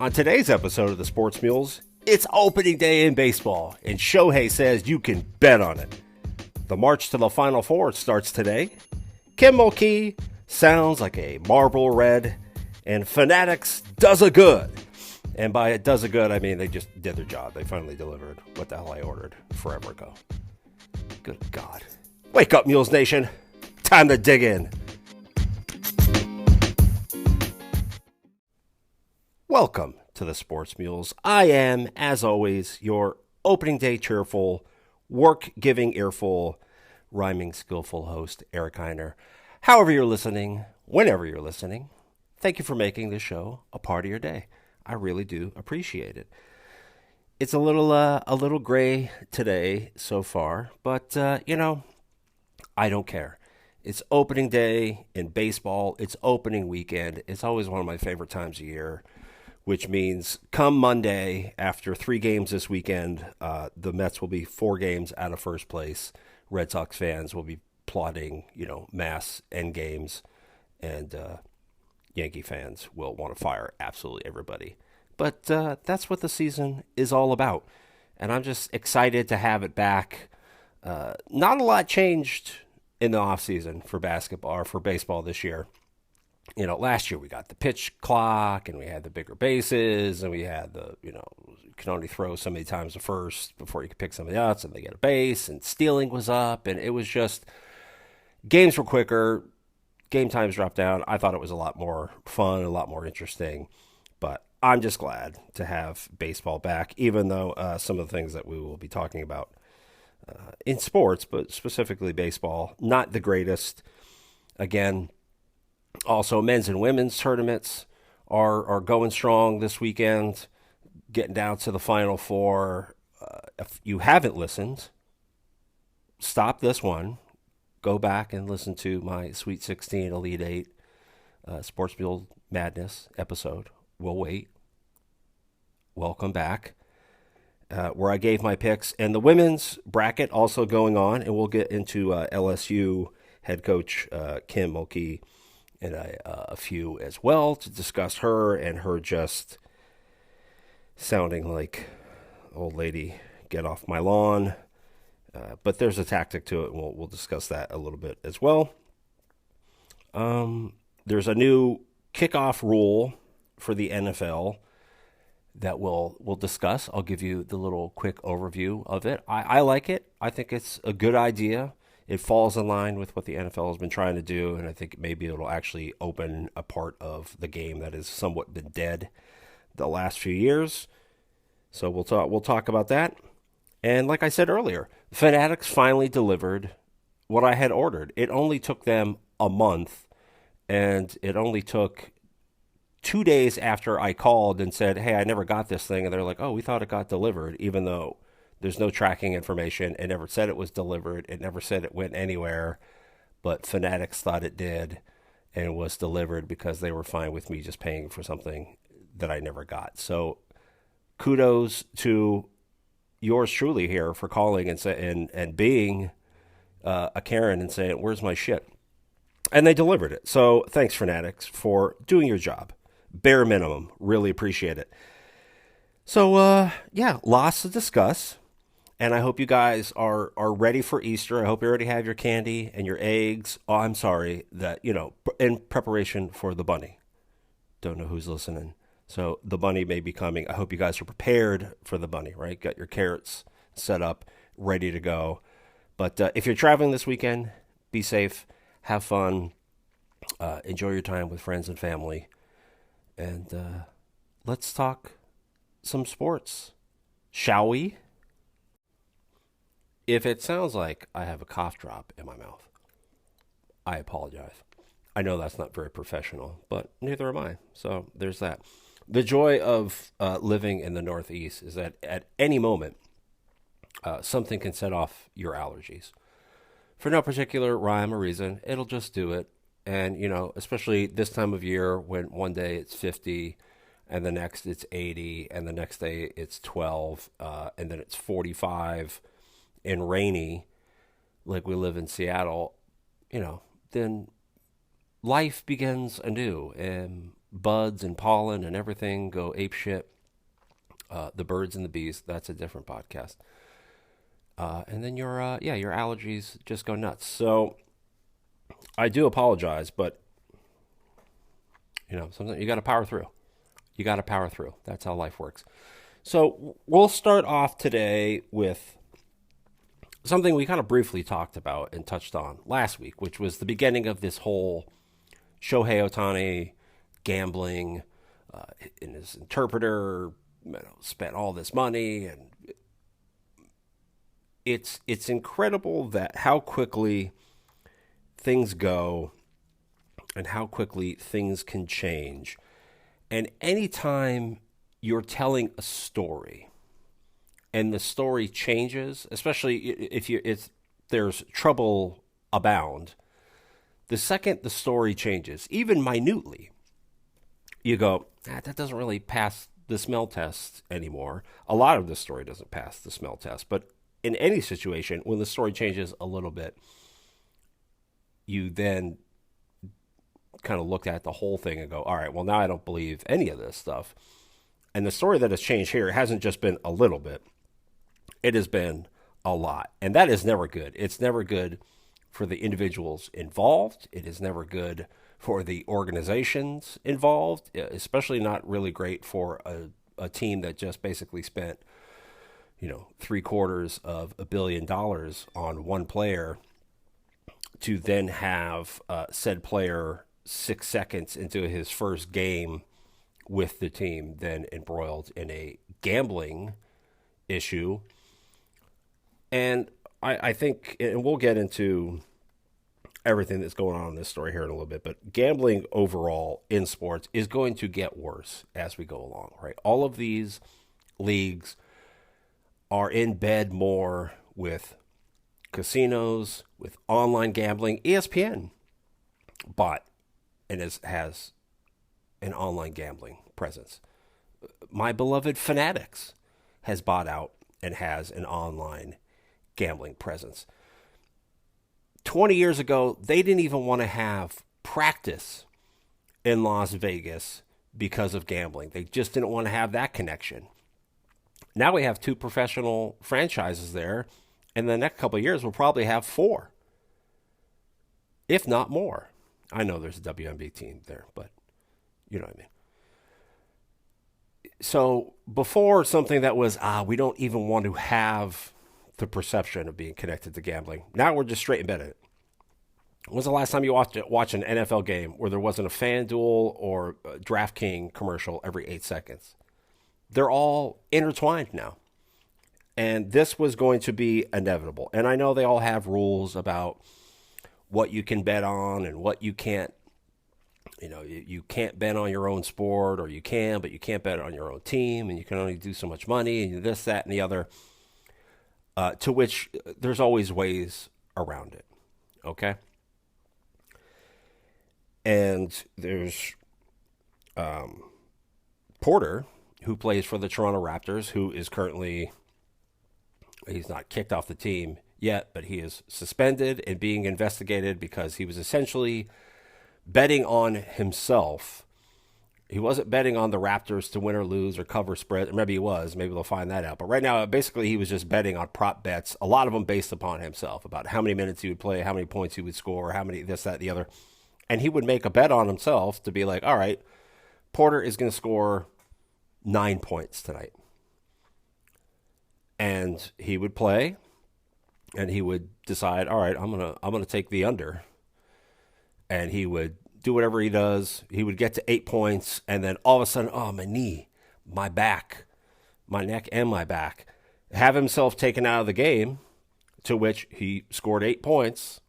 On today's episode of the Sports Mules, it's opening day in baseball, and Shohei says you can bet on it. The march to the Final Four starts today. Mulkey sounds like a marble red, and Fanatics does a good. And by it does a good, I mean they just did their job. They finally delivered what the hell I ordered forever ago. Good God. Wake up, Mules Nation. Time to dig in. Welcome to the Sports Mules. I am, as always, your opening day cheerful, work-giving earful, rhyming skillful host, Eric Heiner. However you're listening, whenever you're listening, thank you for making this show a part of your day. I really do appreciate it. It's a little gray today so far, but I don't care. It's opening day in baseball. It's opening weekend. It's always one of my favorite times of year, which means come Monday, after 3 games this weekend, the Mets will be 4 games out of first place. Red Sox fans will be plotting, mass end games, and Yankee fans will want to fire absolutely everybody. But that's what the season is all about, and I'm just excited to have it back. Not a lot changed in the offseason for basketball or for baseball this year. Last year we got the pitch clock, and we had the bigger bases, and we had the, you can only throw so many times the first before you could pick somebody else, and they get a base, and stealing was up, and it was just, games were quicker, game times dropped down. I thought it was a lot more fun, a lot more interesting, but I'm just glad to have baseball back, even though some of the things that we will be talking about in sports, but specifically baseball, not the greatest. Again, also, men's and women's tournaments are going strong this weekend, getting down to the Final Four. If you haven't listened, stop this one. Go back and listen to my Sweet 16 Elite 8 Sports Mule Madness episode. We'll wait. Welcome back. Where I gave my picks. And the women's bracket also going on, and we'll get into LSU head coach Kim Mulkey and a few as well to discuss her and her just sounding like old lady, get off my lawn. But there's a tactic to it, and we'll discuss that a little bit as well. There's a new kickoff rule for the NFL that we'll discuss. I'll give you the little quick overview of it. I like it. I think it's a good idea. It falls in line with what the NFL has been trying to do, and I think maybe it'll actually open a part of the game that has somewhat been dead the last few years. So we'll talk about that. And like I said earlier, Fanatics finally delivered what I had ordered. It only took them a month, and it only took 2 days after I called and said, hey, I never got this thing. And they're like, oh, we thought it got delivered, even though there's no tracking information. It never said it was delivered. It never said it went anywhere. But Fanatics thought it did and was delivered because they were fine with me just paying for something that I never got. So kudos to yours truly here for calling and being a Karen and saying, where's my shit? And they delivered it. So thanks, Fanatics, for doing your job. Bare minimum. Really appreciate it. So, lots to discuss. And I hope you guys are ready for Easter. I hope you already have your candy and your eggs. Oh, I'm sorry that, in preparation for the bunny. Don't know who's listening. So the bunny may be coming. I hope you guys are prepared for the bunny, right? Got your carrots set up, ready to go. But if you're traveling this weekend, be safe, have fun, enjoy your time with friends and family. And let's talk some sports, shall we? If it sounds like I have a cough drop in my mouth, I apologize. I know that's not very professional, but neither am I. So there's that. The joy of living in the Northeast is that at any moment, something can set off your allergies. For no particular rhyme or reason, it'll just do it. And, especially this time of year when one day it's 50 and the next it's 80 and the next day it's 12 and then it's 45 and rainy, like we live in Seattle, then life begins anew. And buds and pollen and everything go ape shit. The birds and the bees, that's a different podcast. And then your allergies just go nuts. So I do apologize, but sometimes you got to power through. You got to power through. That's how life works. So we'll start off today with something we kind of briefly talked about and touched on last week, which was the beginning of this whole Shohei Ohtani gambling, and his interpreter spent all this money, and it's incredible that how quickly things go and how quickly things can change. And anytime you're telling a story and the story changes, especially if there's trouble abound, the second the story changes, even minutely, you go, that doesn't really pass the smell test anymore. A lot of the story doesn't pass the smell test, but in any situation, when the story changes a little bit, you then kind of look at the whole thing and go, all right, well, now I don't believe any of this stuff. And the story that has changed here hasn't just been a little bit. It has been a lot. And that is never good. It's never good for the individuals involved. It is never good for the organizations involved, especially not really great for a team that just basically spent, $750 million on one player to then have said player 6 seconds into his first game with the team then embroiled in a gambling issue. And I think, and we'll get into everything that's going on in this story here in a little bit, but gambling overall in sports is going to get worse as we go along, right? All of these leagues are in bed more with casinos, with online gambling. ESPN bought and has an online gambling presence. My beloved Fanatics has bought out and has an online gambling presence. 20 years ago, they didn't even want to have practice in Las Vegas because of gambling. They just didn't want to have that connection. Now we have 2 professional franchises there, and the next couple of years we'll probably have 4, if not more. I know there's a WNBA team there, but you know what I mean. So before, something that was, we don't even want to have the perception of being connected to gambling. Now we're just straight in bed at it. When's the last time you watch an NFL game where there wasn't a FanDuel or a DraftKings commercial every 8 seconds? They're all intertwined now. And this was going to be inevitable. And I know they all have rules about what you can bet on and what you can't. You can't bet on your own sport, or you can, but you can't bet on your own team, and you can only do so much money, and this, that, and the other. To which there's always ways around it. Okay? And there's Porter, who plays for the Toronto Raptors, who is currently, he's not kicked off the team yet, but he is suspended and being investigated because he was essentially betting on himself. He wasn't betting on the Raptors to win or lose or cover spread. Maybe he was. Maybe they'll find that out. But right now, basically, he was just betting on prop bets, a lot of them based upon himself, about how many minutes he would play, how many points he would score, how many this, that, the other. And he would make a bet on himself to be like, all right, Porter is going to score 9 points tonight. And he would play, and he would decide, all right, I'm gonna take the under. And he would do whatever he does. He would get to 8 points, and then all of a sudden, my knee, my back, my neck, and my back. Have himself taken out of the game, to which he scored 8 points,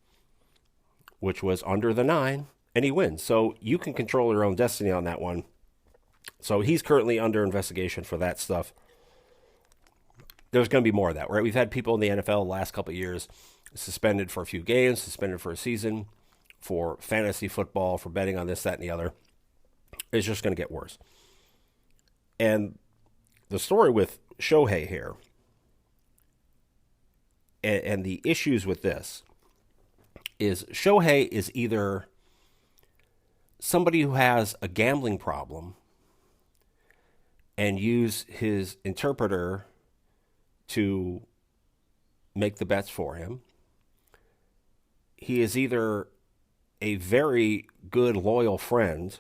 which was under the 9, and he wins. So you can control your own destiny on that one. So he's currently under investigation for that stuff. There's going to be more of that, right? We've had people in the NFL the last couple of years suspended for a few games, suspended for a season, for fantasy football, for betting on this, that, and the other. It's just going to get worse. And the story with Shohei here, and the issues with this, is Shohei is either somebody who has a gambling problem and use his interpreter to make the bets for him. He is either a very good, loyal friend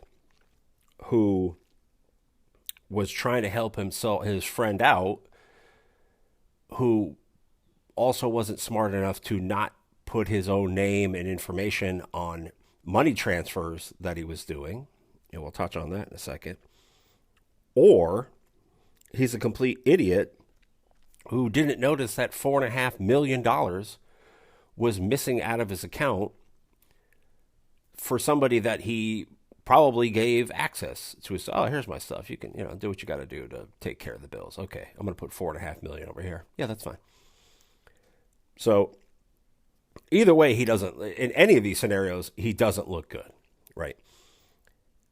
who was trying to help his friend out, who also wasn't smart enough to not put his own name and information on money transfers that he was doing. And we'll touch on that in a second. Or he's a complete idiot who didn't notice that $4.5 million was missing out of his account for somebody that he probably gave access to his. Oh, here's my stuff. You can, do what you got to do to take care of the bills. Okay, I'm going to put $4.5 million over here. Yeah, that's fine. So either way, he doesn't. In any of these scenarios, he doesn't look good, right?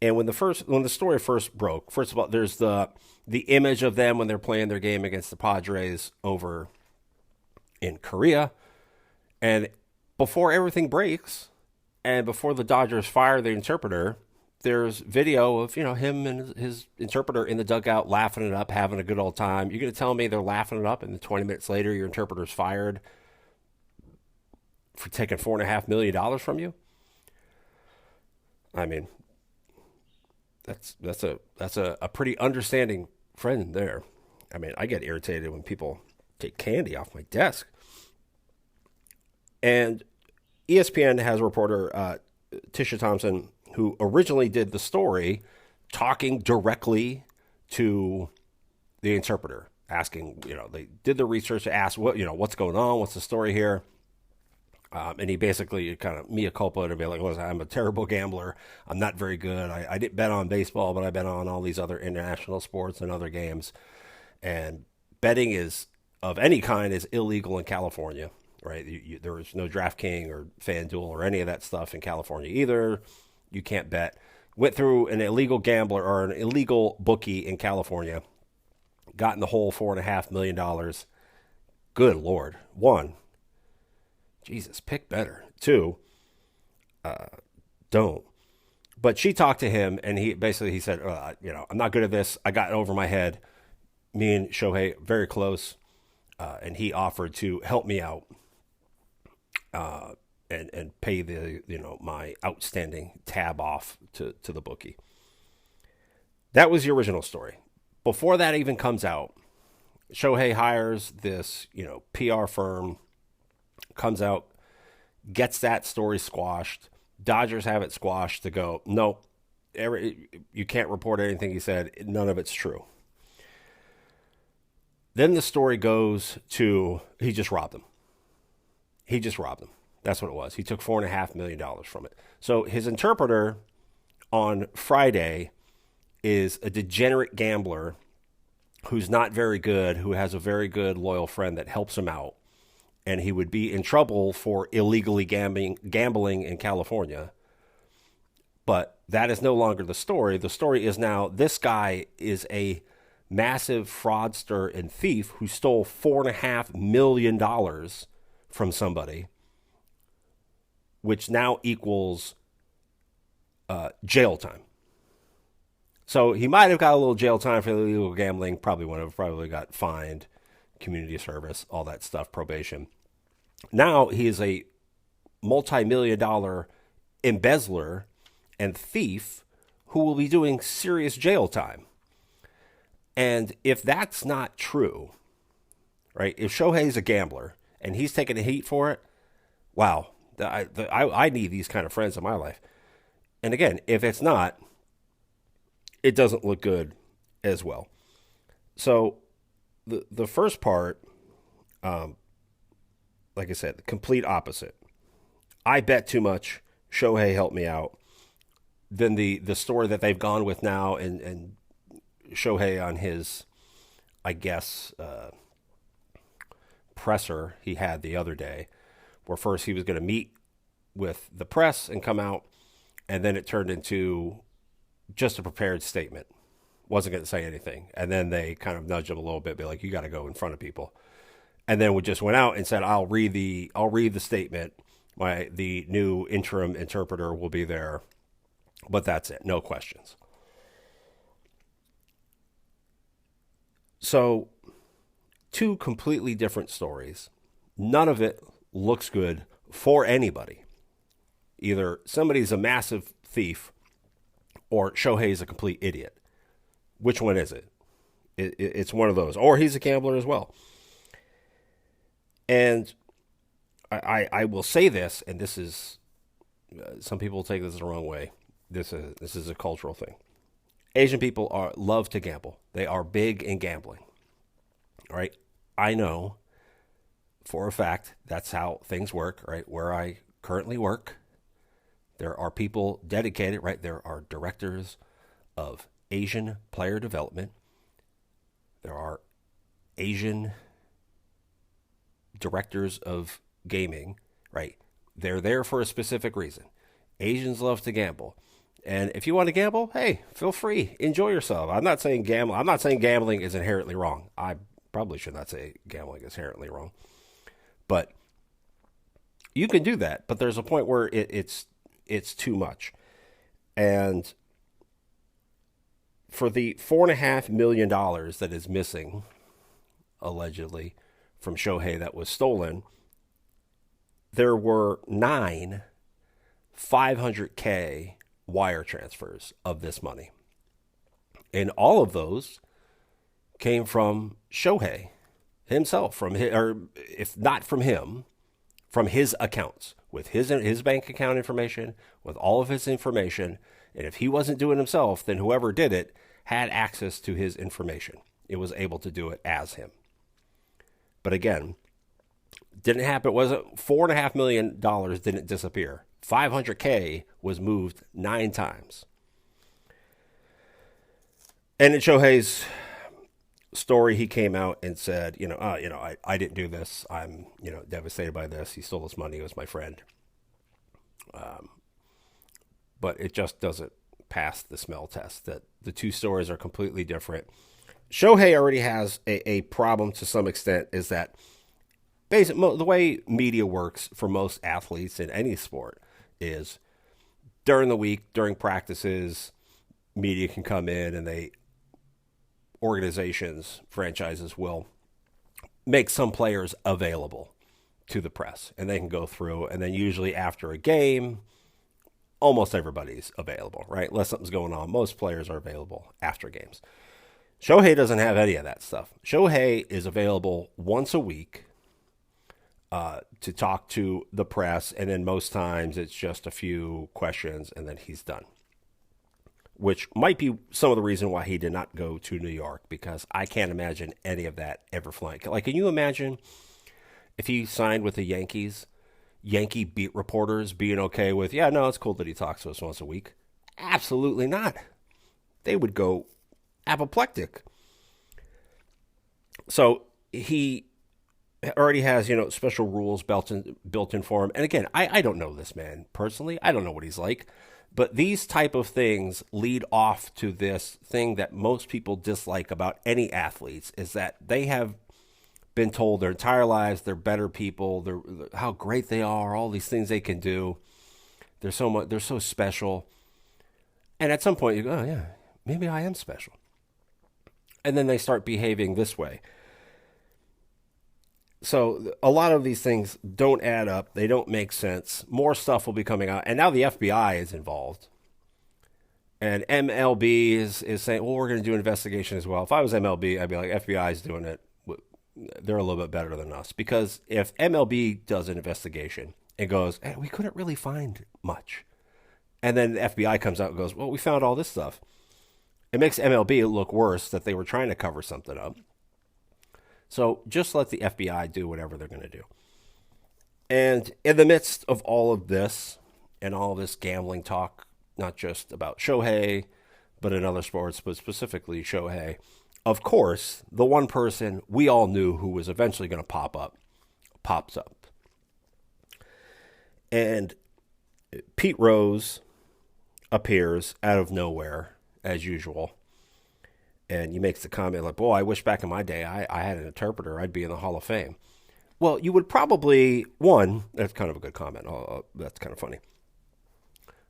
And when the story first broke, first of all, there's the image of them when they're playing their game against the Padres over in Korea, and before everything breaks, and before the Dodgers fire the interpreter, there's video of him and his interpreter in the dugout laughing it up, having a good old time. You're gonna tell me they're laughing it up, and then 20 minutes later, your interpreter's fired for taking $4.5 million from you? I mean, that's a pretty understanding friend there. I mean, I get irritated when people take candy off my desk. And ESPN has a reporter, Tisha Thompson, who originally did the story, talking directly to the interpreter, asking, they did the research to ask what's going on, what's the story here. And he basically kind of mea culpa to be like, listen, I'm a terrible gambler. I'm not very good. I didn't bet on baseball, but I bet on all these other international sports and other games. And betting of any kind is illegal in California, right? There is no DraftKings or FanDuel or any of that stuff in California either. You can't bet. Went through an illegal gambler or an illegal bookie in California, got in the hole $4.5 million. Good Lord. One, Jesus, pick better. Two, don't. But she talked to him, and he said, I'm not good at this. I got it over my head. Me and Shohei, very close, and he offered to help me out and pay my outstanding tab off to the bookie. That was the original story. Before that even comes out, Shohei hires this PR firm, comes out, gets that story squashed. Dodgers have it squashed to go, no, you can't report anything he said. None of it's true. Then the story goes to he just robbed them. That's what it was. He took $4.5 million from it. So his interpreter on Friday is a degenerate gambler who's not very good, who has a very good loyal friend that helps him out. And he would be in trouble for illegally gambling in California. But that is no longer the story. The story is now this guy is a massive fraudster and thief who stole $4.5 million from somebody, which now equals jail time. So he might have got a little jail time for illegal gambling, probably got fined, community service, all that stuff, probation. Now he is a multi-million-dollar embezzler and thief who will be doing serious jail time. And if that's not true, right, if Shohei's a gambler and he's taking a heat for it, wow, I need these kind of friends in my life. And again, if it's not, it doesn't look good as well. So the first part, like I said, the complete opposite. I bet too much. Shohei helped me out. Then the story that they've gone with now, and Shohei on his, I guess, presser he had the other day, where first he was going to meet with the press and come out, and then it turned into just a prepared statement. Wasn't going to say anything. And then they kind of nudged him a little bit, be like, you got to go in front of people. And then we just went out and said, I'll read the statement. The new interim interpreter will be there. But that's it. No questions. So, two completely different stories. None of it looks good for anybody. Either somebody's a massive thief or Shohei's a complete idiot. Which one is it? It's one of those. Or he's a gambler as well. And I will say this, and this is, some people take this the wrong way. This is a cultural thing. Asian people love to gamble. They are big in gambling. All right. I know for a fact that's how things work, right? Where I currently work, there are people dedicated, right? There are directors of Asian player development. There are Asian directors of gaming, right? They're there for a specific reason. Asians love to gamble. And if you want to gamble, hey, feel free. Enjoy yourself. I'm not saying gambling is inherently wrong. I probably should not say gambling is inherently wrong. But you can do that. But there's a point where it's too much. And for the $4.5 million that is missing, allegedly, from Shohei that was stolen, there were 9 $500K wire transfers of this money. And all of those came from Shohei himself, from his, or if not from him, from his accounts, with his bank account information, with all of his information. And if he wasn't doing it himself, then whoever did it had access to his information. It was able to do it as him. But again, didn't happen. It wasn't $4.5 million didn't disappear. $500K was moved 9 times. And in Shohei's story, he came out and said, I didn't do this. I'm, devastated by this. He stole this money. He was my friend. But it just doesn't pass the smell test. That the two stories are completely different. Shohei already has a problem to some extent, is that basically the way media works for most athletes in any sport is during the week, during practices, media can come in and organizations, franchises will make some players available to the press, and they can go through, and then usually after a game, almost everybody's available, right? Unless something's going on, most players are available after games. Shohei doesn't have any of that stuff. Shohei is available once a week to talk to the press, and then most times it's just a few questions, and then he's done. Which might be some of the reason why he did not go to New York, because I can't imagine any of that ever flying. Like, can you imagine if he signed with the Yankees, Yankee beat reporters being okay with, yeah, no, it's cool that he talks to us once a week? Absolutely not. They would go apoplectic. So he already has, special rules built in for him. And again, I don't know this man personally. I don't know what he's like. But these type of things lead off to this thing that most people dislike about any athletes, is that they have been told their entire lives they're better people, they're how great they are, all these things they can do. They're so special. And at some point you go, oh yeah, maybe I am special. And then they start behaving this way. So a lot of these things don't add up. They don't make sense. More stuff will be coming out. And now the FBI is involved. And MLB is saying, well, we're going to do an investigation as well. If I was MLB, I'd be like, FBI is doing it. They're a little bit better than us. Because if MLB does an investigation and goes, hey, we couldn't really find much. And then the FBI comes out and goes, well, we found all this stuff. It makes MLB look worse that they were trying to cover something up. So just let the FBI do whatever they're going to do. And in the midst of all of this and all this gambling talk, not just about Shohei, but in other sports, but specifically Shohei, of course, the one person we all knew who was eventually going to pop up, pops up. And Pete Rose appears out of nowhere, as usual. And he makes the comment like, boy, I wish back in my day I had an interpreter. I'd be in the Hall of Fame. Well, you would probably, that's kind of a good comment. That's kind of funny.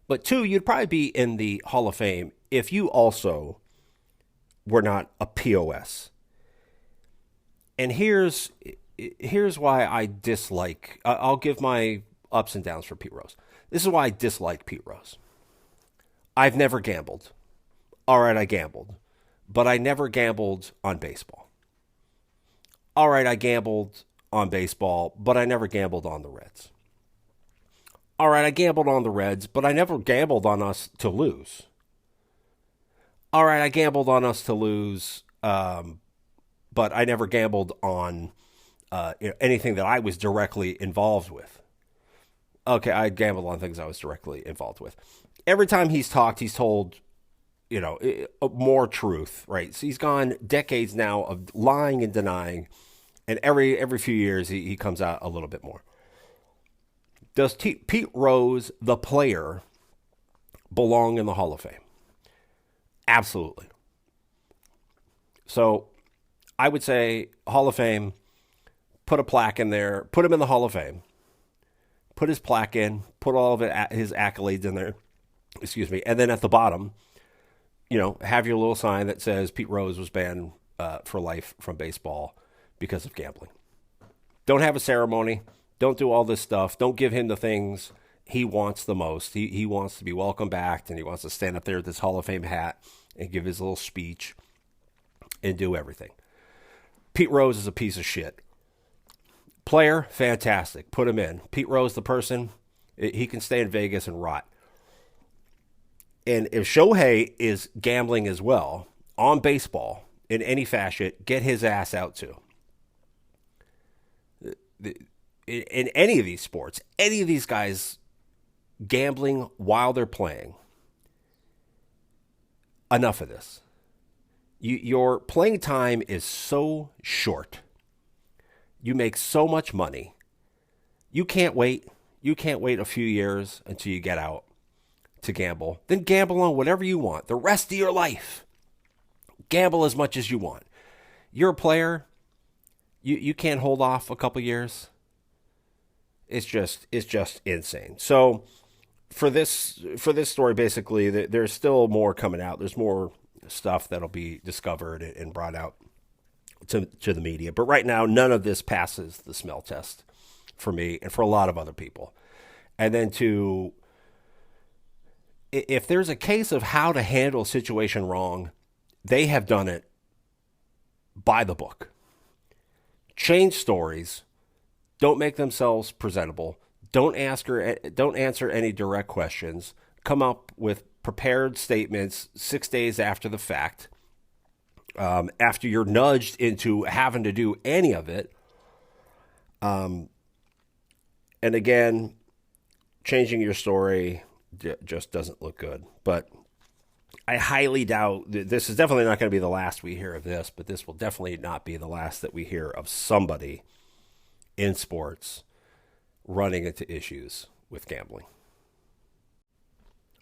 But two, you'd probably be in the Hall of Fame if you also were not a POS. And here's why I dislike. I'll give my ups and downs for Pete Rose. This is why I dislike Pete Rose. I've never gambled. All right, I gambled, but I never gambled on baseball. All right, I gambled on baseball, but I never gambled on the Reds. All right, I gambled on the Reds, but I never gambled on us to lose. All right, I gambled on us to lose, but I never gambled on anything that I was directly involved with. Okay, I gambled on things I was directly involved with. Every time he's talked, he's told, more truth, right? So he's gone decades now of lying and denying, and every few years he comes out a little bit more. Does Pete Rose, the player, belong in the Hall of Fame? Absolutely. So I would say Hall of Fame, put a plaque in there, put him in the Hall of Fame, put his plaque in, put all of his accolades in there, and then at the bottom, have your little sign that says Pete Rose was banned for life from baseball because of gambling. Don't have a ceremony. Don't do all this stuff. Don't give him the things he wants the most. He wants to be welcomed back, and he wants to stand up there with this Hall of Fame hat and give his little speech and do everything. Pete Rose is a piece of shit. Player, fantastic. Put him in. Pete Rose, the person, he can stay in Vegas and rot. And if Shohei is gambling as well on baseball in any fashion, get his ass out too. In any of these sports, any of these guys gambling while they're playing, enough of this. Your playing time is so short. You make so much money. You can't wait. You can't wait a few years until you get out to gamble. Then gamble on whatever you want the rest of your life. Gamble as much as you want. You're a player. You can't hold off a couple years. It's just insane. So for this story, basically, there's still more coming out. There's more stuff that'll be discovered and brought out to the media. But right now, none of this passes the smell test for me and for a lot of other people. And then if there's a case of how to handle a situation wrong, they have done it by the book. Change stories. Don't make themselves presentable. Don't answer any direct questions. Come up with prepared statements 6 days after the fact, after you're nudged into having to do any of it. And again, changing your story just doesn't look good. But I highly doubt, this is definitely not going to be the last we hear of this, but this will definitely not be the last that we hear of somebody in sports running into issues with gambling.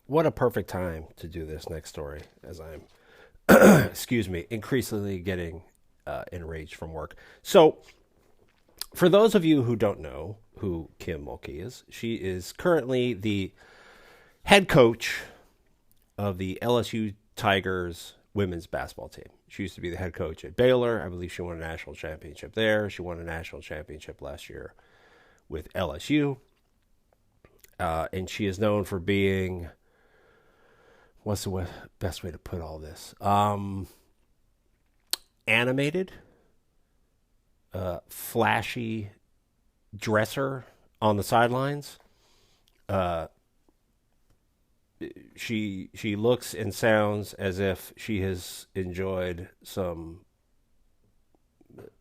What a perfect time to do this next story, as I'm, increasingly getting enraged from work. So, for those of you who don't know who Kim Mulkey is, she is currently the head coach of the LSU Tigers women's basketball team. She used to be the head coach at Baylor. I believe she won a national championship there. She won a national championship last year with LSU. And she is known for being, what's the best way to put all this? Animated, flashy dresser on the sidelines. She looks and sounds as if she has enjoyed some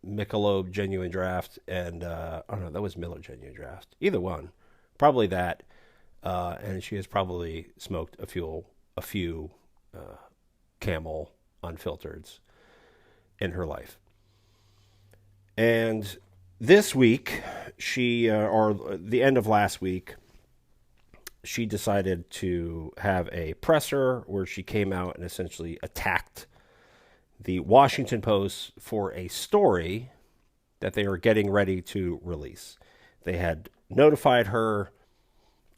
Michelob Genuine Draft and that was Miller Genuine Draft. Either one, probably that. And she has probably smoked a few Camel Unfiltereds in her life. And this week, or the end of last week, she decided to have a presser where she came out and essentially attacked the Washington Post for a story that they were getting ready to release. They had notified her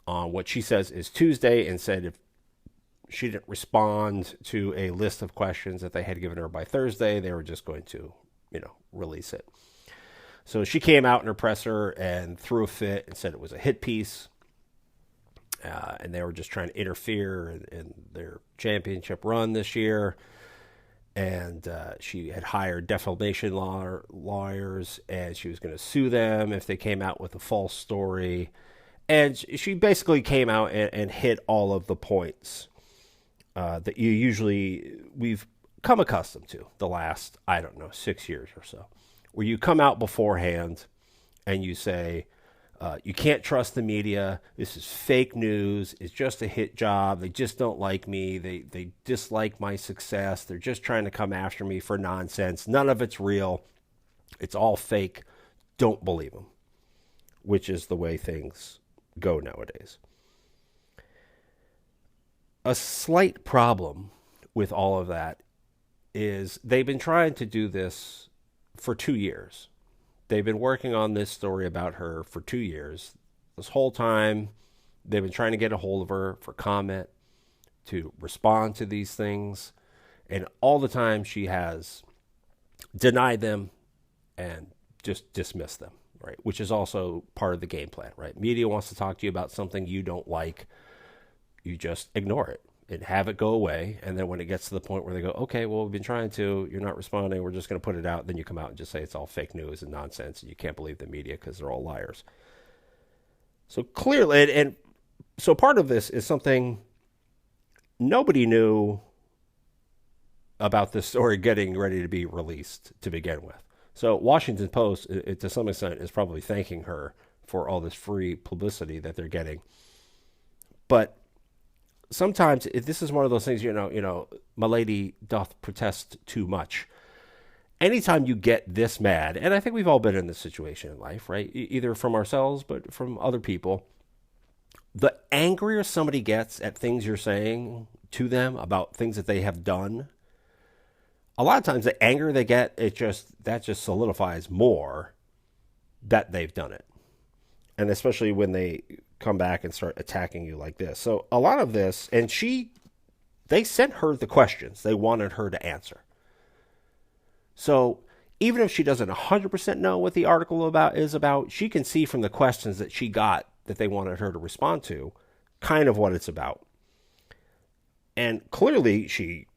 on what she says is Tuesday and said if she didn't respond to a list of questions that they had given her by Thursday, they were just going to, release it. So she came out in her presser and threw a fit and said it was a hit piece. And they were just trying to interfere in their championship run this year. And she had hired defamation lawyers, and she was going to sue them if they came out with a false story. And she basically came out and hit all of the points that we've come accustomed to the last, 6 years or so, where you come out beforehand and you say, you can't trust the media. This is fake news. It's just a hit job. They just don't like me. They dislike my success. They're just trying to come after me for nonsense. None of it's real. It's all fake. Don't believe them, which is the way things go nowadays. A slight problem with all of that is they've been trying to do this for 2 years. They've been working on this story about her for 2 years. This whole time, they've been trying to get a hold of her for comment, to respond to these things. And all the time, she has denied them and just dismissed them, right? Which is also part of the game plan, right? Media wants to talk to you about something you don't like. You just ignore it and have it go away. And then when it gets to the point where they go, okay, well, we've been trying to, you're not responding, we're just going to put it out. Then you come out and just say it's all fake news and nonsense, and you can't believe the media because they're all liars. So clearly, and so part of this is something nobody knew about this story getting ready to be released to begin with. So Washington Post, to some extent, is probably thanking her for all this free publicity that they're getting. But sometimes this is one of those things, my lady doth protest too much. Anytime you get this mad, and I think we've all been in this situation in life, right? Either from ourselves, but from other people, the angrier somebody gets at things you're saying to them about things that they have done, a lot of times the anger they get, that just solidifies more that they've done it. And especially when they come back and start attacking you like this. So a lot of this, and they sent her the questions they wanted her to answer. So even if she doesn't 100% know what the article is about, she can see from the questions that she got that they wanted her to respond to kind of what it's about. And clearly she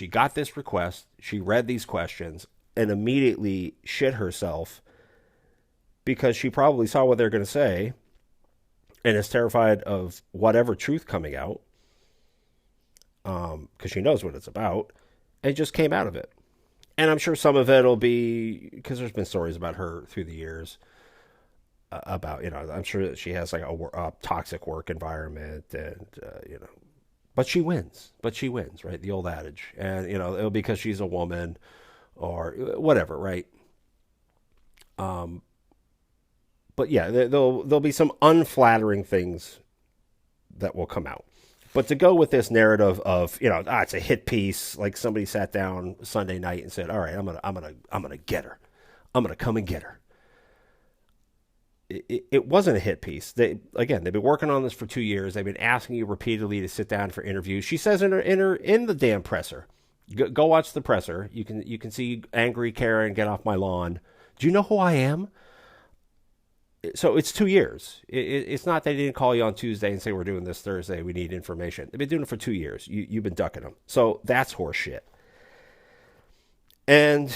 got this request, she read these questions, and immediately shit herself because she probably saw what they're going to say and is terrified of whatever truth coming out, because she knows what it's about, and just came out of it. And I'm sure some of it will be, because there's been stories about her through the years, about, I'm sure that she has like a toxic work environment, and, but she wins, right? The old adage. And, it'll be because she's a woman or whatever, right? But yeah, there'll be some unflattering things that will come out. But to go with this narrative of, it's a hit piece, like somebody sat down Sunday night and said, all right, I'm gonna get her. I'm gonna come and get her. It wasn't a hit piece. They've been working on this for 2 years. They've been asking you repeatedly to sit down for interviews. She says in the damn presser, go watch the presser. You can see angry Karen get off my lawn. Do you know who I am? So it's 2 years. It's not they didn't call you on Tuesday and say, we're doing this Thursday, we need information. They've been doing it for 2 years. You've been ducking them. So that's horseshit. And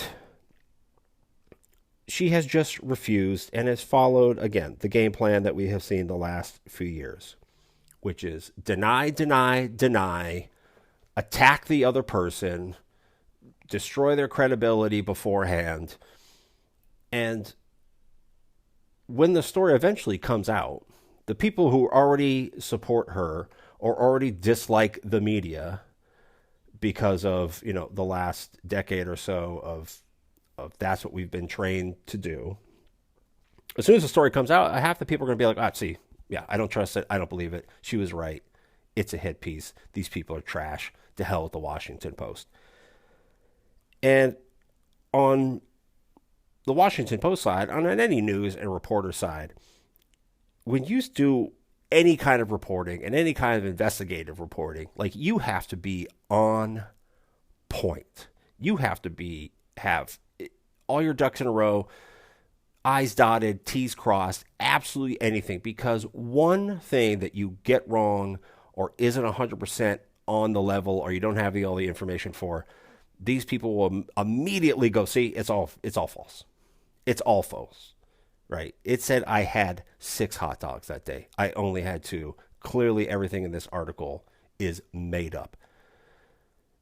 she has just refused and has followed, again, the game plan that we have seen the last few years, which is deny, attack the other person, destroy their credibility beforehand, and when the story eventually comes out, the people who already support her or already dislike the media because of, the last decade or so of that's what we've been trained to do. As soon as the story comes out, half the people are going to be like, I don't trust it. I don't believe it. She was right. It's a hit piece. These people are trash. To hell with the Washington Post. And on the Washington Post side, on any news and reporter side, when you do any kind of reporting and any kind of investigative reporting, like you have to be on point. You have to have all your ducks in a row, I's dotted, T's crossed, absolutely anything. Because one thing that you get wrong or isn't 100% on the level or you don't have all the information for, these people will immediately go, see, it's all false. It's all false, right? It said I had 6 hot dogs that day. I only had 2. Clearly everything in this article is made up.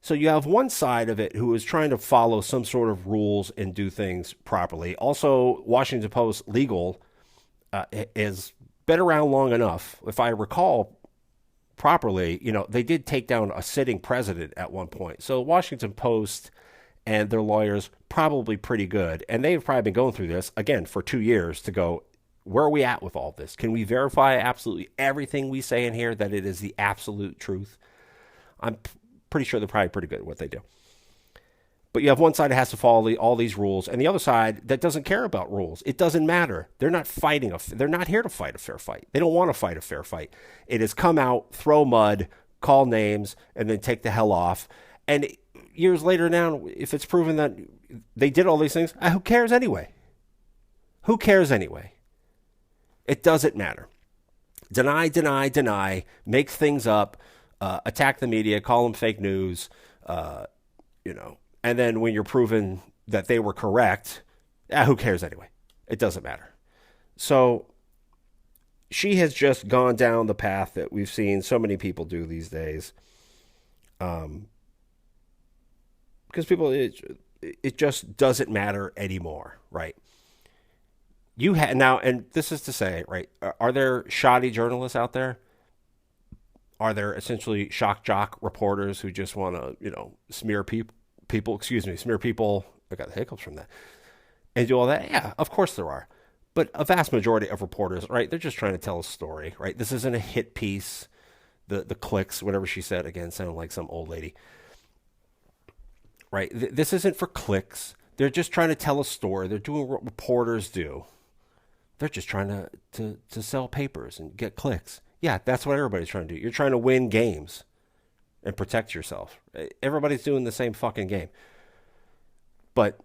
So you have one side of it who is trying to follow some sort of rules and do things properly. Also, Washington Post Legal has been around long enough. If I recall properly, they did take down a sitting president at one point. So Washington Post and their lawyers probably pretty good. And they've probably been going through this, again, for 2 years to go, where are we at with all this? Can we verify absolutely everything we say in here that it is the absolute truth? I'm pretty sure they're probably pretty good at what they do. But you have one side that has to follow all these rules, and the other side that doesn't care about rules. It doesn't matter. They're not fighting. They're not here to fight a fair fight. They don't want to fight a fair fight. It is come out, throw mud, call names, and then take the hell off. And years later now, if it's proven that they did all these things, who cares anyway? Who cares anyway? It doesn't matter. Deny, deny, deny, make things up, attack the media, call them fake news, and then when you're proven that they were correct, who cares anyway? It doesn't matter. So she has just gone down the path that we've seen so many people do these days. Because people, it just doesn't matter anymore, right? You had now, and this is to say, right? Are there shoddy journalists out there? Are there essentially shock jock reporters who just want to, smear people? Smear people. I got the hiccups from that. And do all that? Yeah, of course there are. But a vast majority of reporters, right? They're just trying to tell a story, right? This isn't a hit piece. The clicks, whatever she said, again, sounded like some old lady. Right? This isn't for clicks. They're just trying to tell a story. They're doing what reporters do. They're just trying to sell papers and get clicks. Yeah, that's what everybody's trying to do. You're trying to win games and protect yourself. Everybody's doing the same fucking game. But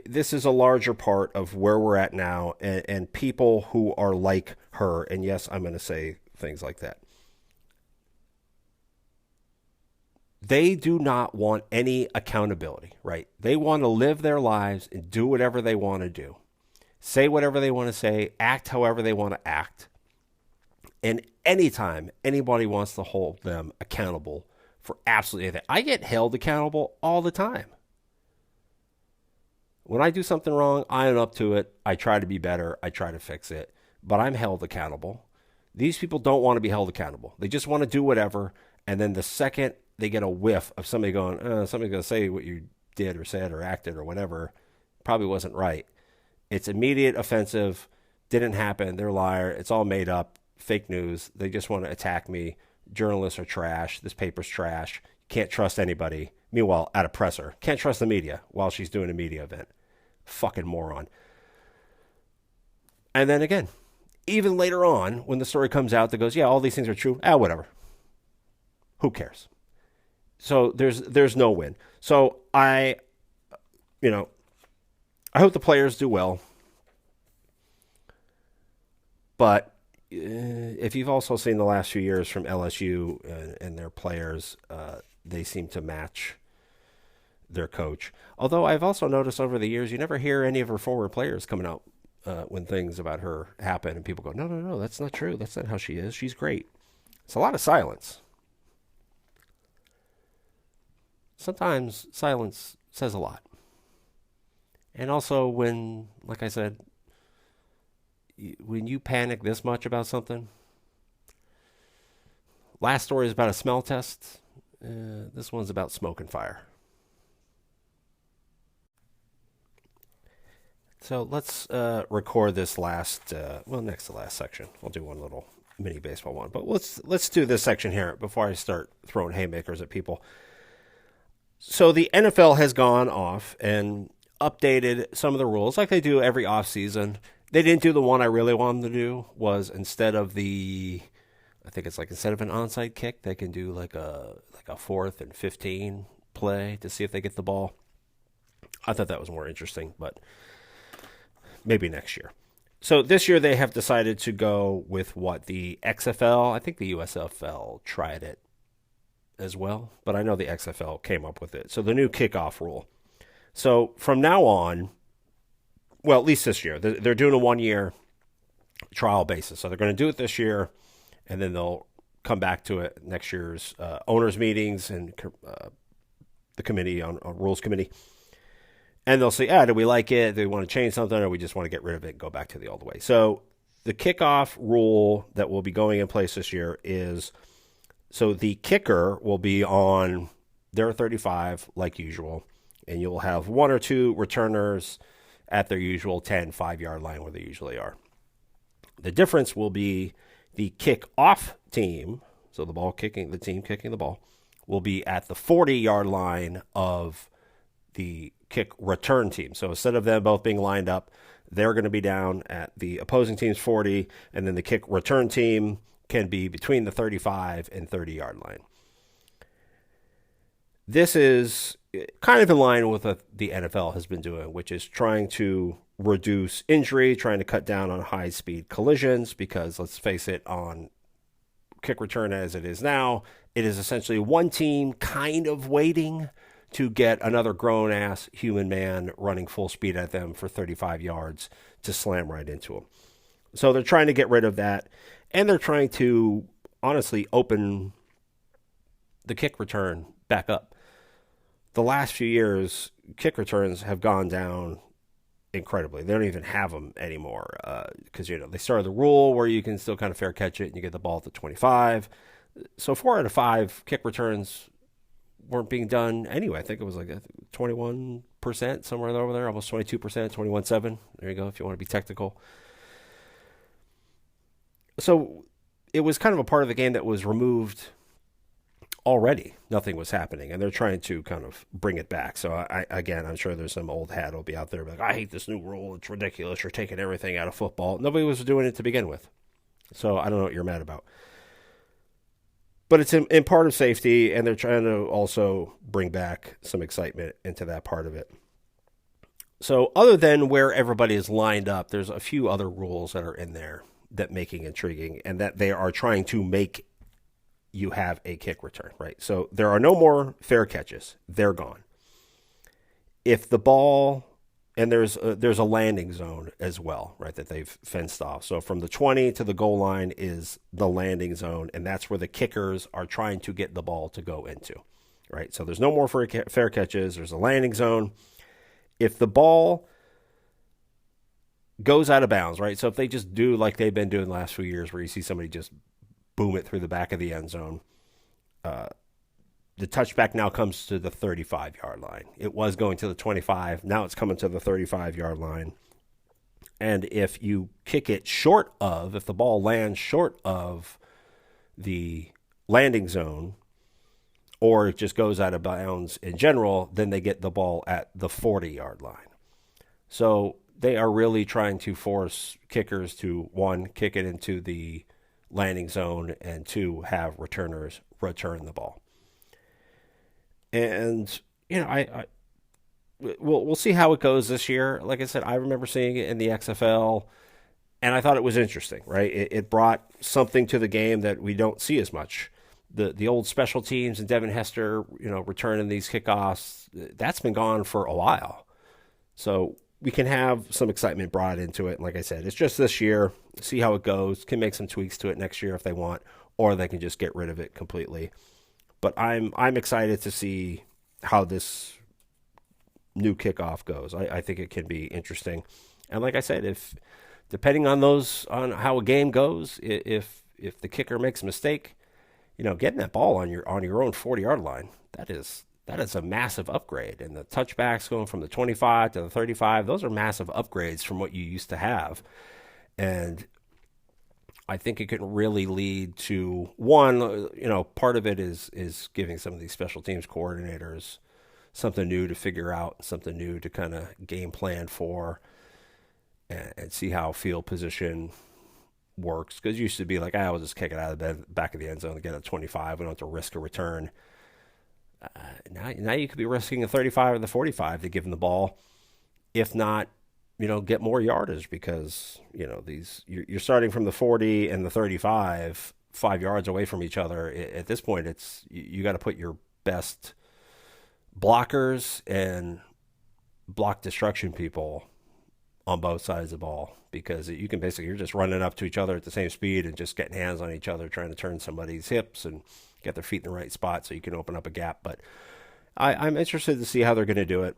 this is a larger part of where we're at now, and people who are like her, and yes, I'm going to say things like that. They do not want any accountability, right? They want to live their lives and do whatever they want to do. Say whatever they want to say, act however they want to act. And anytime anybody wants to hold them accountable for absolutely anything, I get held accountable all the time. When I do something wrong, I own up to it. I try to be better. I try to fix it. But I'm held accountable. These people don't want to be held accountable. They just want to do whatever. And then the second they get a whiff of somebody going, somebody's going to say what you did or said or acted or whatever, probably wasn't right. It's immediate, offensive, didn't happen, they're a liar, it's all made up, fake news, they just want to attack me, journalists are trash, this paper's trash, can't trust anybody. Meanwhile, at a presser, can't trust the media while she's doing a media event. Fucking moron. And then again, even later on, when the story comes out that goes, yeah, all these things are true, whatever. Who cares? So there's no win. So I hope the players do well. But if you've also seen the last few years from LSU and their players, they seem to match their coach. Although I've also noticed over the years, you never hear any of her former players coming out when things about her happen. And people go, no, that's not true. That's not how she is. She's great. It's a lot of silence. Sometimes silence says a lot. And also when, like I said, when you panic this much about something, last story is about a smell test. This one's about smoke and fire. So let's record this next to last section. We'll do one little mini baseball one. But let's do this section here before I start throwing haymakers at people. So the NFL has gone off and updated some of the rules like they do every offseason. They didn't do the one I really wanted to do, was instead of the I think it's like instead of an onside kick, they can do like a 4th and 15 play to see if they get the ball. I thought that was more interesting, but maybe next year. So this year they have decided to go with what the XFL, I think the USFL tried it as well, but I know the XFL came up with it. So the new kickoff rule. So from now on, well, at least this year, they're doing a 1-year trial basis. So they're going to do it this year, and then they'll come back to it next year's owners meetings and the committee on rules committee. And they'll say, do we like it? Do we want to change something, or we just want to get rid of it and go back to the old way? So the kickoff rule that will be going in place this year is, so the kicker will be on their 35 like usual, and you'll have 1 or 2 returners at their usual 10, 5-yard line where they usually are. The difference will be the kick-off team, so the team kicking the ball, will be at the 40-yard line of the kick return team. So instead of them both being lined up, they're going to be down at the opposing team's 40, and then the kick return team can be between the 35 and 30-yard line. This is kind of in line with what the NFL has been doing, which is trying to reduce injury, trying to cut down on high-speed collisions, because let's face it, on kick return as it is now, it is essentially one team kind of waiting to get another grown-ass human man running full speed at them for 35 yards to slam right into them. So they're trying to get rid of that, and they're trying to, honestly, open the kick return back up. The last few years, kick returns have gone down incredibly. They don't even have them anymore because, they started the rule where you can still kind of fair catch it and you get the ball at the 25. So 4 out of 5 kick returns weren't being done anyway. I think it was like 21%, somewhere over there, almost 22%, 21.7. There you go, if you want to be technical. So it was kind of a part of the game that was removed already. Nothing was happening, and they're trying to kind of bring it back. So I'm sure there's some old hat will be out there like, I hate this new rule. It's ridiculous. You're taking everything out of football. Nobody was doing it to begin with. So I don't know what you're mad about. But it's in part of safety, and they're trying to also bring back some excitement into that part of it. So other than where everybody is lined up, there's a few other rules that are in there that make it intriguing, and that they are trying to make you have a kick return, right? So there are no more fair catches. They're gone. If the ball, and there's a landing zone as well, right, that they've fenced off. So from the 20 to the goal line is the landing zone, and that's where the kickers are trying to get the ball to go into, right? So there's no more fair catches. There's a landing zone. If the ball goes out of bounds, right? So if they just do like they've been doing the last few years where you see somebody just boom it through the back of the end zone, the touchback now comes to the 35-yard line. It was going to the 25. Now it's coming to the 35-yard line. And if you kick it if the ball lands short of the landing zone, or it just goes out of bounds in general, then they get the ball at the 40-yard line. So they are really trying to force kickers to, 1, kick it into the landing zone, and 2, have returners return the ball. And, we'll see how it goes this year. Like I said, I remember seeing it in the XFL, and I thought it was interesting, right? It brought something to the game that we don't see as much. The old special teams and Devin Hester, returning these kickoffs, that's been gone for a while. So we can have some excitement brought into it. And like I said, it's just this year. See how it goes. Can make some tweaks to it next year if they want, or they can just get rid of it completely. But I'm excited to see how this new kickoff goes. I think it can be interesting. And like I said, if depending on how a game goes, if the kicker makes a mistake, getting that ball on your own 40-yard line, that is a massive upgrade. And the touchbacks going from the 25 to the 35, those are massive upgrades from what you used to have. And I think it can really lead to, one, part of it is giving some of these special teams coordinators something new to figure out, something new to kind of game plan for, and see how field position works. Because it used to be like, I will just kick it out of the back of the end zone to get a 25. We don't have to risk a return. Now you could be risking a 35 or the 45 to give them the ball. If not, get more yardage because, you're starting from the 40 and the 35, 5 yards away from each other. At this point, it's you got to put your best blockers and block destruction people on both sides of the ball because you can you're just running up to each other at the same speed and just getting hands on each other, trying to turn somebody's hips and get their feet in the right spot so you can open up a gap. But I'm interested to see how they're going to do it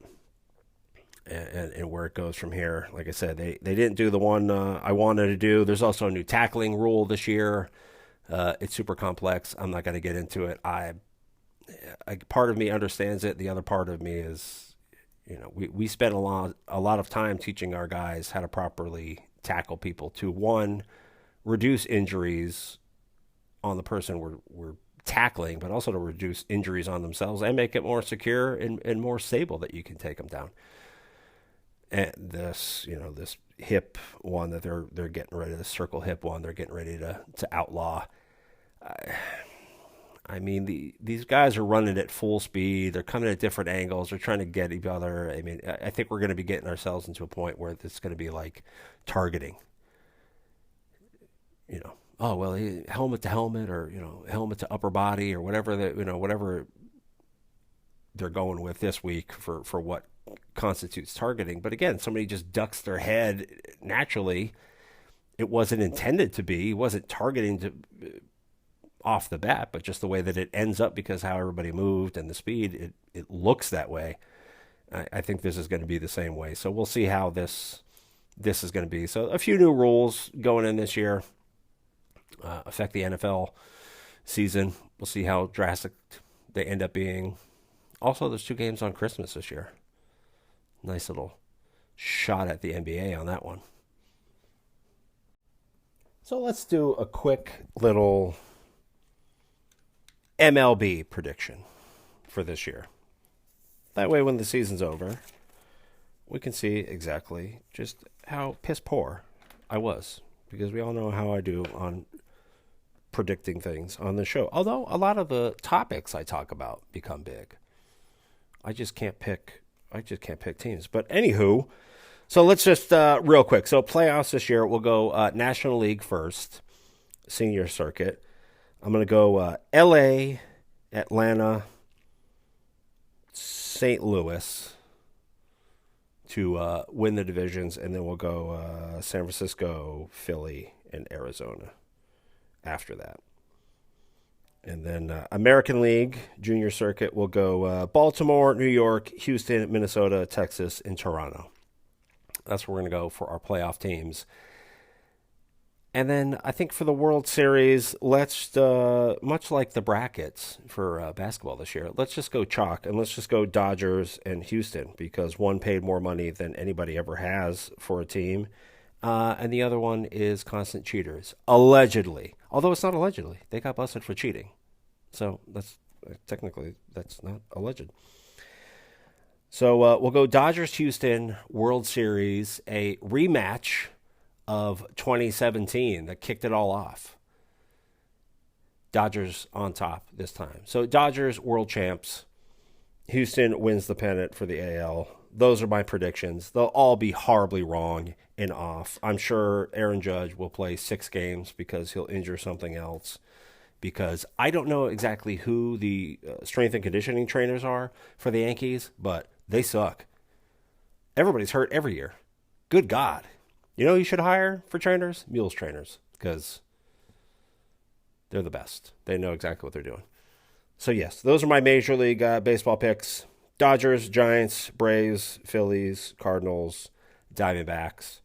and where it goes from here. Like I said, they didn't do the one I wanted to do. There's also a new tackling rule this year. It's super complex. I'm not going to get into it. Part of me understands it. The other part of me is, we spent a lot of time teaching our guys how to properly tackle people to, one, reduce injuries on the person we're tackling, but also to reduce injuries on themselves and make it more secure and more stable that you can take them down. And this hip one that they're getting ready, the circle hip one, they're getting ready to outlaw. These guys are running at full speed. They're coming at different angles. They're trying to get each other. I think we're going to be getting ourselves into a point where it's going to be like targeting. Helmet to helmet, or helmet to upper body, or whatever whatever they're going with this week for what constitutes targeting. But again, somebody just ducks their head naturally. It wasn't intended to be. It wasn't targeting to off the bat, but just the way that it ends up because how everybody moved and the speed, it looks that way. I think this is going to be the same way. So we'll see how this is going to be. So a few new rules going in this year affect the NFL season. We'll see how drastic they end up being. Also, there's 2 games on Christmas this year. Nice little shot at the NBA on that one. So let's do a quick little MLB prediction for this year. That way, when the season's over, we can see exactly just how piss poor I was. Because we all know how I do on predicting things on the show. Although a lot of the topics I talk about become big. I just can't pick teams. But anywho, so let's just real quick. So playoffs this year, we'll go National League first, senior circuit. I'm going to go L.A., Atlanta, St. Louis to win the divisions, and then we'll go San Francisco, Philly, and Arizona after that. And then American League, junior circuit, we'll go Baltimore, New York, Houston, Minnesota, Texas, and Toronto. That's where we're going to go for our playoff teams. And then I think for the World Series, let's, much like the brackets for basketball this year, let's just go chalk and let's just go Dodgers and Houston because one paid more money than anybody ever has for a team. And the other one is constant cheaters, allegedly. Although it's not allegedly. They got busted for cheating. So that's not alleged. So we'll go Dodgers-Houston World Series, a rematch of 2017 that kicked it all off. Dodgers on top this time. So Dodgers world champs. Houston wins the pennant for the AL. Those are my predictions. They'll all be horribly wrong and off. I'm sure Aaron Judge will play 6 games because he'll injure something else. Because I don't know exactly who the strength and conditioning trainers are for the Yankees, but they suck. Everybody's hurt every year. Good God. You know who you should hire for trainers? Mules trainers, because they're the best. They know exactly what they're doing. So, yes, those are my Major League Baseball picks. Dodgers, Giants, Braves, Phillies, Cardinals, Diamondbacks,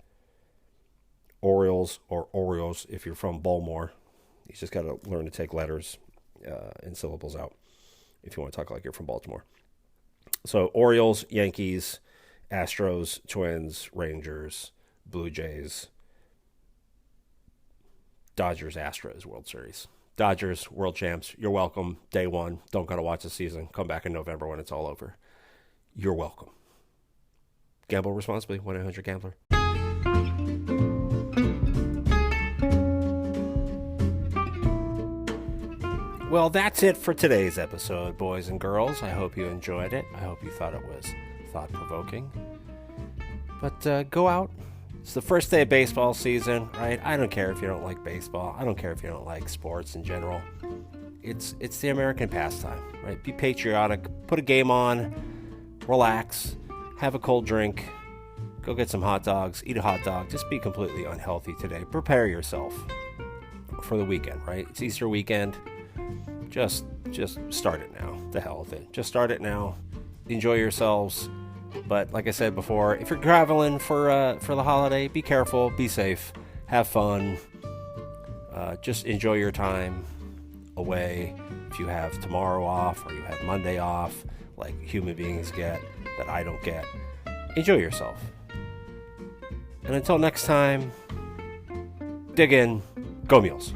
Orioles, or Orioles if you're from Baltimore. You just got to learn to take letters and syllables out if you want to talk like you're from Baltimore. So, Orioles, Yankees, Astros, Twins, Rangers, Blue Jays, Dodgers, Astros, World Series. Dodgers, world champs. You're welcome. Day one. Don't got to watch the season. Come back in November when it's all over. You're welcome. Gamble responsibly. 1-800-GAMBLER. Well, that's it for today's episode, boys and girls. I hope you enjoyed it. I hope you thought it was thought-provoking. But go out. It's the first day of baseball season, right? I don't care if you don't like baseball. I don't care if you don't like sports in general. It's the American pastime, right? Be patriotic. Put a game on. Relax. Have a cold drink. Go get some hot dogs. Eat a hot dog. Just be completely unhealthy today. Prepare yourself for the weekend, right? It's Easter weekend. Just start it now. The hell with it. Just start it now. Enjoy yourselves. But like I said before, if you're traveling for the holiday, be careful, be safe, have fun. Just enjoy your time away. If you have tomorrow off or you have Monday off, like human beings get, that I don't get, enjoy yourself. And until next time, dig in, go Mules.